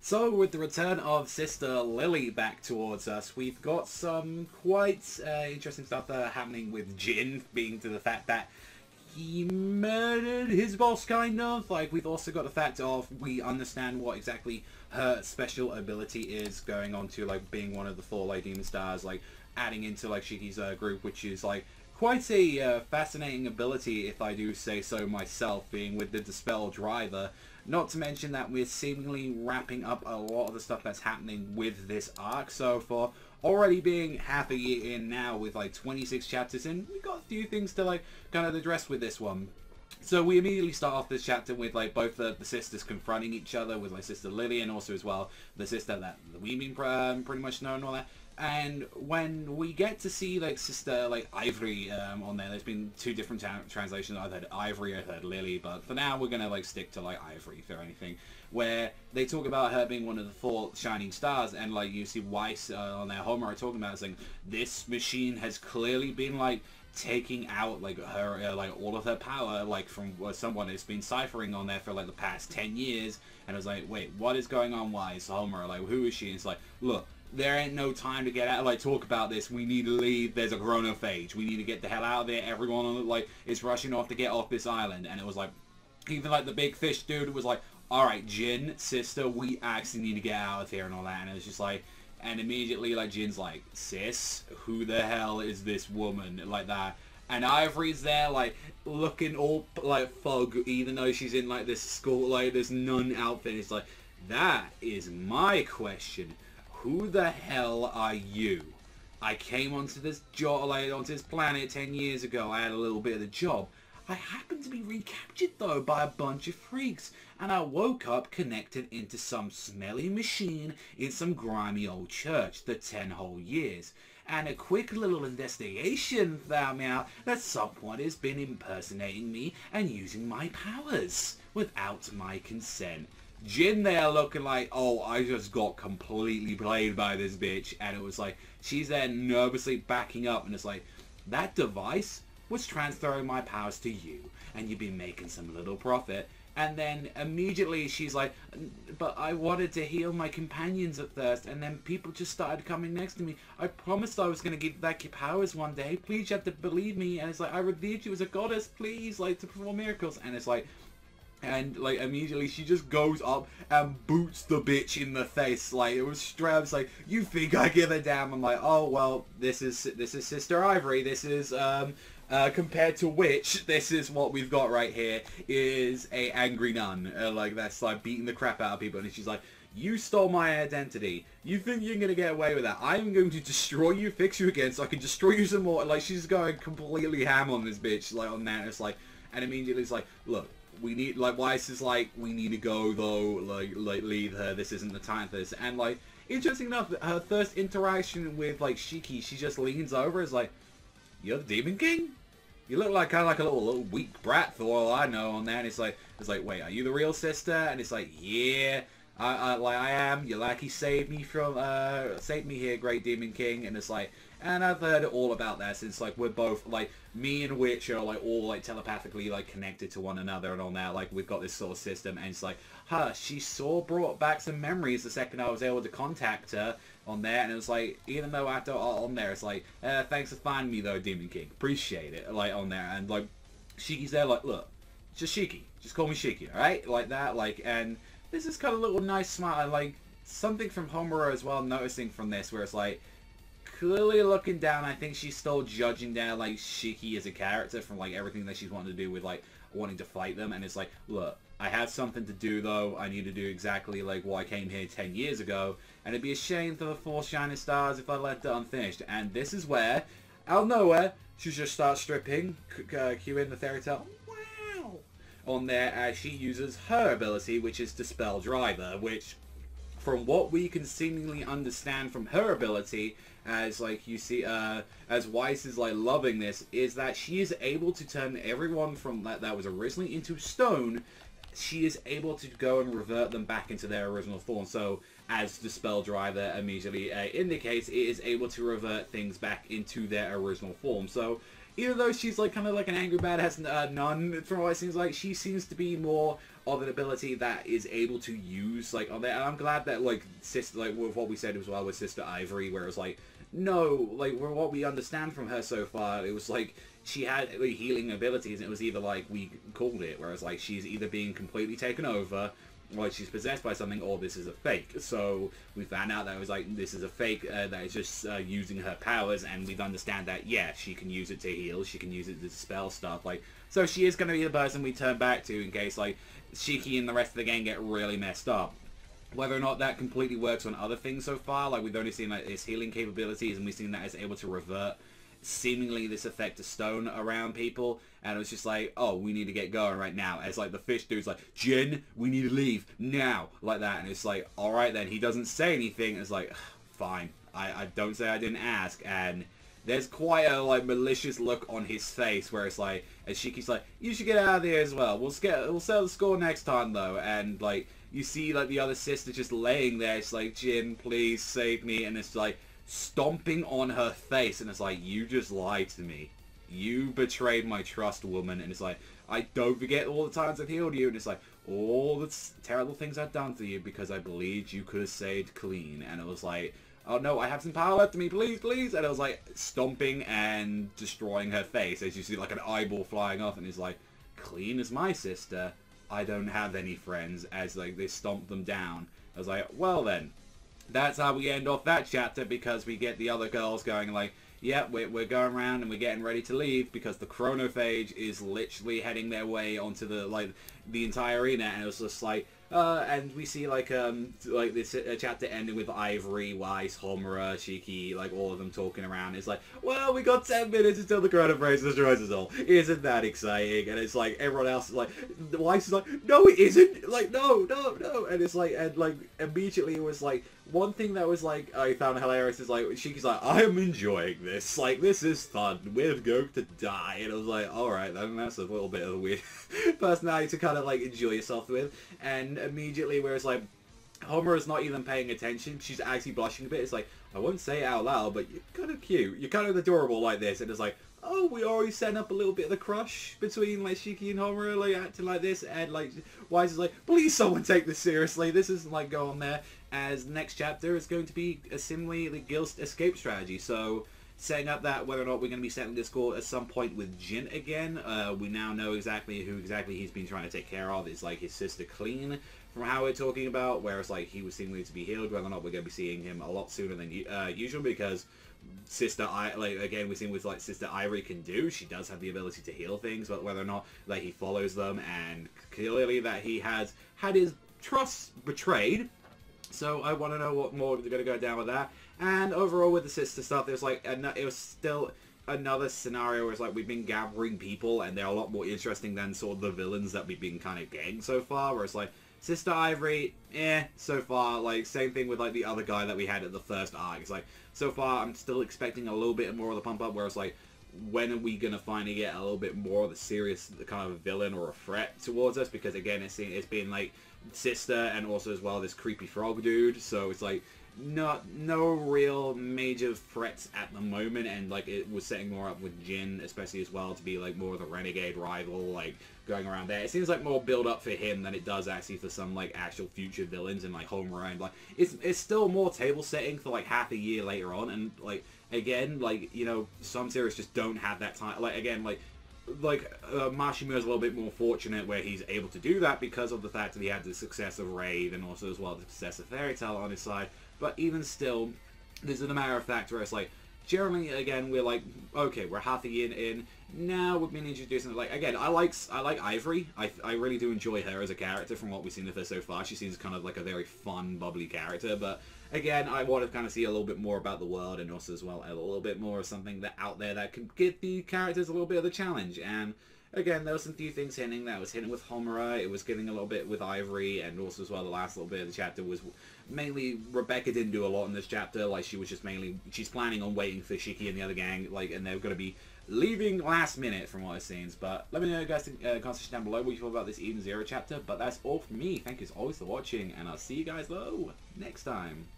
So, with the return of Sister Lily back towards us, we've got some quite interesting stuff happening with Jin, being to the fact that he murdered his boss, kind of. Like, we've also got the fact of, we understand what exactly her special ability is, going on to, like, being one of the 4 like, demon stars, like, adding into, like, Shiki's group, which is, like, quite a fascinating ability, if I do say so myself, being with the Dispel driver. Not to mention that we're seemingly wrapping up a lot of the stuff that's happening with this arc. So for already being half a year in now, with like 26 chapters in, we've got a few things to like kind of address with this one. So we immediately start off this chapter with like both the sisters confronting each other, with like Sister Lily and also as well the sister that we've been pretty much know and all that. And when we get to see like Sister like Ivry on there's been 2 different translations. I've heard Ivry, I've heard Lily, but for now we're gonna like stick to like Ivry for anything. Where they talk about her being one of the 4 shining stars, and like you see Weiss on their Homer talking about it, saying this machine has clearly been like taking out like her like all of her power, like from someone has been ciphering on there for like the past 10 years. And I was like, wait, what is going on? Weiss, Homer, like who is she? And it's like, look, there ain't no time to get out, like, talk about this. We need to leave. There's a chronophage. We need to get the hell out of there. Everyone on it, like, is rushing off to get off this island. And it was like, even like the big fish dude was like, alright, Jin, sister, we actually need to get out of here and all that. And it was just like, and immediately, like, Jin's like, sis, who the hell is this woman? Like that. And Ivory's there, like, looking all, like, thug, even though she's in, like, this school, like, this nun outfit. It's like, that is my question. Who the hell are you? I came onto this job, like, onto this planet 10 years ago. I had a little bit of the job. I happened to be recaptured, though, by a bunch of freaks. And I woke up connected into some smelly machine in some grimy old church for 10 whole years. And a quick little investigation found me out that someone has been impersonating me and using my powers without my consent. Jin there looking like, oh, I just got completely played by this bitch. And it was like, she's there nervously backing up, and it's like, that device was transferring my powers to you, and you've been making some little profit. And then immediately she's like, but I wanted to heal my companions at first, and then people just started coming next to me. I promised I was going to give back your powers one day. Please, you have to believe me. And it's like, I revered you as a goddess, please, like, to perform miracles. And it's like, and like immediately she just goes up and boots the bitch in the face. Like, it was straight up, like, you think I give a damn? I'm like, oh well, this is Sister Ivry. This is compared to which, this is what we've got right here, is a angry nun, like, that's like beating the crap out of people. And she's like, you stole my identity. You think you're gonna get away with that? I'm going to destroy you, fix you again, so I can destroy you some more. Like, she's going completely ham on this bitch, like, on that. It's like, and immediately it's like, look, we need, like, Weiss is like, we need to go though, like leave her, this isn't the time for this. And like, interesting enough, her first interaction with like Shiki, she just leans over, is like, you're the Demon King? You look like kind of like a little weak brat for all I know on that. And it's like, wait, are you the real sister? And it's like, yeah, I am. You're lucky saved me from, saved me here, great Demon King. And it's like, and I've heard all about that since, like, we're both, like, me and Witch are, like, all, like, telepathically, like, connected to one another and all that. Like, we've got this sort of system, and it's like, she brought back some memories the second I was able to contact her on there. And it was like, even though after on there, it's like, thanks for finding me, though, Demon King. Appreciate it, like, on there. And, like, Shiki's there, like, look, just Shiki. Just call me Shiki, alright? Like that, like, and this is kind of a little nice smile, like, something from Homura as well, noticing from this, where it's like, clearly looking down, I think she's still judging down, like, Shiki as a character from, like, everything that she's wanted to do with, like, wanting to fight them. And it's like, look, I have something to do, though. I need to do exactly, like, why I came here 10 years ago. And it'd be a shame for the 4 shining stars if I left it unfinished. And this is where, out of nowhere, she just starts stripping, cue in the fairy tale, wow, on there, as she uses her ability, which is Dispel Driver, which, from what we can seemingly understand from her ability, as like you see, as Weiss is like loving this, is that she is able to turn everyone from that was originally into stone. She is able to go and revert them back into their original form. So, as Dispel Driver immediately indicates, it is able to revert things back into their original form. So, even though she's like kind of like an angry badass nun, from what it seems like, she seems to be more of an ability that is able to use like on there. And I'm glad that like sister, like with what we said as well with Sister Ivry, where it's like, no, like what we understand from her so far, it was like she had healing abilities, and it was either like we called it, whereas like she's either being completely taken over, like she's possessed by something, or this is a fake. So we found out that it was like this is a fake that is just using her powers, and we understand that yeah, she can use it to heal, she can use it to dispel stuff. Like, so she is going to be the person we turn back to in case like Shiki and the rest of the gang get really messed up. Whether or not that completely works on other things so far, like we've only seen like its healing capabilities, and we've seen that it's able to revert seemingly this effect of stone around people, and it was just like, oh, we need to get going right now. As like the fish dude's like, Jin, we need to leave now, like that, and it's like, all right then. He doesn't say anything. It's like, fine, I don't say I didn't ask. And there's quite a like malicious look on his face where it's like, as Shiki's like, you should get out of here as well. We'll settle the score next time though. And like you see like the other sister just laying there. It's like, Jin, please save me. And it's like stomping on her face, and it's like, you just lied to me, you betrayed my trust, woman. And it's like, I don't forget all the times I've healed you, and it's like all the terrible things I've done for you because I believed you could have saved clean. And it was like, oh no, I have some power left in me, please, please. And I was like stomping and destroying her face as you see like an eyeball flying off, and it's like, clean is my sister, I don't have any friends, as like they stomp them down. I was like, well then, that's how we end off that chapter, because we get the other girls going like, yeah, we're going around and we're getting ready to leave because the chronophage is literally heading their way onto the like the entire arena. And it was just like, and we see like this chapter ending with Ivry, Weiss, Homura, Shiki, like all of them talking around. It's like, well, we got 10 minutes until the chronophage destroys us all. Isn't that exciting? And it's like everyone else is like, Weiss is like, no, it isn't. Like, no. And it's like, and like immediately it was like, one thing that was like I found hilarious is like Shiki's like, I am enjoying this. Like, this is fun. We're going to die. And I was like, all right, then that's a little bit of a weird personality to kind of like enjoy yourself with. And immediately where it's like Homura's not even paying attention, she's actually blushing a bit. It's like, I won't say it out loud, but you're kind of cute. You're kind of adorable like this. And it's like, oh, we already set up a little bit of the crush between like Shiki and Homura, like acting like this. And like Wise is like, please someone take this seriously. This isn't like going there. As next chapter is going to be a similarly the guild escape strategy. So setting up that whether or not we're going to be settling this score at some point with Jin again. We now know exactly who he's been trying to take care of. It's like his sister Clean, from how we're talking about, whereas like he was seemingly to be healed. Whether or not we're going to be seeing him a lot sooner than usual, because again, we've seen with like Sister Ivry can do. She does have the ability to heal things, but whether or not like he follows them, and clearly that he has had his trust betrayed. So I want to know what more they're going to go down with that. And overall with the sister stuff, there's like it was still another scenario where it's like we've been gathering people, and they're a lot more interesting than sort of the villains that we've been kind of getting so far. Where it's like Sister Ivry, so far. Like same thing with like the other guy that we had at the first arc. It's like so far I'm still expecting a little bit more of the pump up. Where it's like, when are we gonna finally get a little bit more of the serious kind of villain or a threat towards us? Because again, it's been like sister and also as well this creepy frog dude. So it's like no real major threats at the moment, and like it was setting more up with Jin especially as well to be like more of the renegade rival, like going around there. It seems like more build up for him than it does actually for some like actual future villains and like Homura, and like it's still more table setting for like half a year later on. And like again, like, you know, some series just don't have that time. Like again, like Mashimu is a little bit more fortunate where he's able to do that because of the fact that he had the success of Raid and also as well the success of Fairy Tail on his side. But even still, this is a matter of fact where it's like, generally, again, we're like, okay, we're half a year in, now we've been introducing, like, again, I like Ivry. I really do enjoy her as a character from what we've seen of her so far. She seems kind of like a very fun, bubbly character, but again, I want to kind of see a little bit more about the world, and also as well a little bit more of something that out there that could give the characters a little bit of the challenge. And again, there was some few things hitting. That was hitting with Homura, it was getting a little bit with Ivry, and also as well the last little bit of the chapter was mainly Rebecca didn't do a lot in this chapter. Like, she was just mainly, she's planning on waiting for Shiki and the other gang, like, and they're going to be leaving last minute from what it seems. But let me know, guys, in the comment section down below what you feel about this Eden Zero chapter. But that's all from me. Thank you as always for watching, and I'll see you guys though next time.